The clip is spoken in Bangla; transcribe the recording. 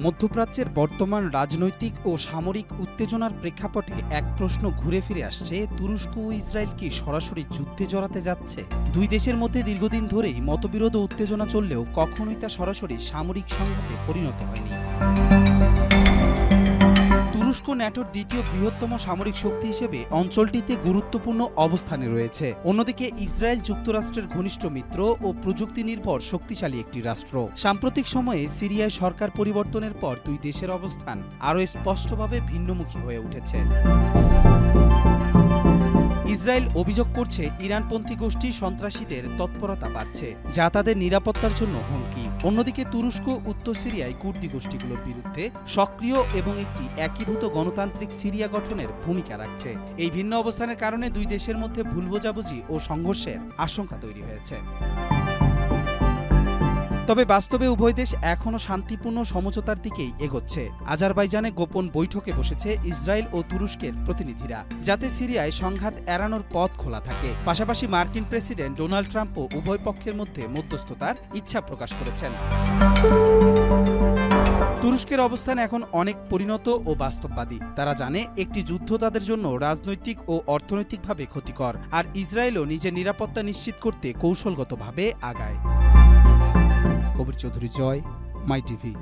মধ্যপ্রাচ্যের বর্তমান রাজনৈতিক ও সামরিক উত্তেজনার প্রেক্ষাপটে এক প্রশ্ন ঘুরে ফিরে আসছে, তুরস্ক ও ইসরায়েল কি সরাসরি যুদ্ধে জড়াতে যাচ্ছে? দুই দেশের মধ্যে দীর্ঘদিন ধরেই মতবিরোধ ও উত্তেজনা চললেও কখনোই তা সরাসরি সামরিক সংঘাতে পরিণত হয়নি। তুরস্ক ন্যাটোর দ্বিতীয় বৃহত্তম সামরিক শক্তি হিসেবে অঞ্চলটিতে গুরুত্বপূর্ণ অবস্থানে রয়েছে। অন্যদিকে ইসরায়েল যুক্তরাষ্ট্রের ঘনিষ্ঠ মিত্র ও প্রযুক্তি নির্ভর শক্তিশালী একটি রাষ্ট্র। সাম্প্রতিক সময়ে সিরিয়ায় সরকার পরিবর্তনের পর দুই দেশের অবস্থান আরও স্পষ্টভাবে ভিন্নমুখী হয়ে উঠেছে। ইসরায়েল অভিযোগ করছে, ইরানপন্থী গোষ্ঠী সন্ত্রাসীদের তৎপরতা বাড়ছে, যা তাদের নিরাপত্তার জন্য হুমকি। অন্যদিকে তুরস্ক উত্তর সিরিয়ায় কুর্দি গোষ্ঠীগুলোর বিরুদ্ধে সক্রিয় এবং একটি একীভূত গণতান্ত্রিক সিরিয়া গঠনের ভূমিকা রাখছে। এই ভিন্ন অবস্থানের কারণে দুই দেশের মধ্যে ভুল বোঝাবুঝি ও সংঘর্ষের আশঙ্কা তৈরি হয়েছে। তবে বাস্তবে উভয় দেশ এখনও শান্তিপূর্ণ সমঝোতার দিকেই এগোচ্ছে। আজারবাইজানে গোপন বৈঠকে বসেছে ইসরায়েল ও তুরস্কের প্রতিনিধিরা, যাতে সিরিয়ায় সংঘাত এড়ানোর পথ খোলা থাকে। পাশাপাশি মার্কিন প্রেসিডেন্ট ডোনাল্ড ট্রাম্পও উভয় পক্ষের মধ্যে মধ্যস্থতার ইচ্ছা প্রকাশ করেছেন। তুরস্কের অবস্থান এখন অনেক পরিণত ও বাস্তববাদী। তারা জানে একটি যুদ্ধ তাদের জন্য রাজনৈতিক ও অর্থনৈতিকভাবে ক্ষতিকর, আর ইসরায়েলও নিজের নিরাপত্তা নিশ্চিত করতে কৌশলগতভাবে আগায়। কবির চৌধুরী, জয়, মাই টিভি।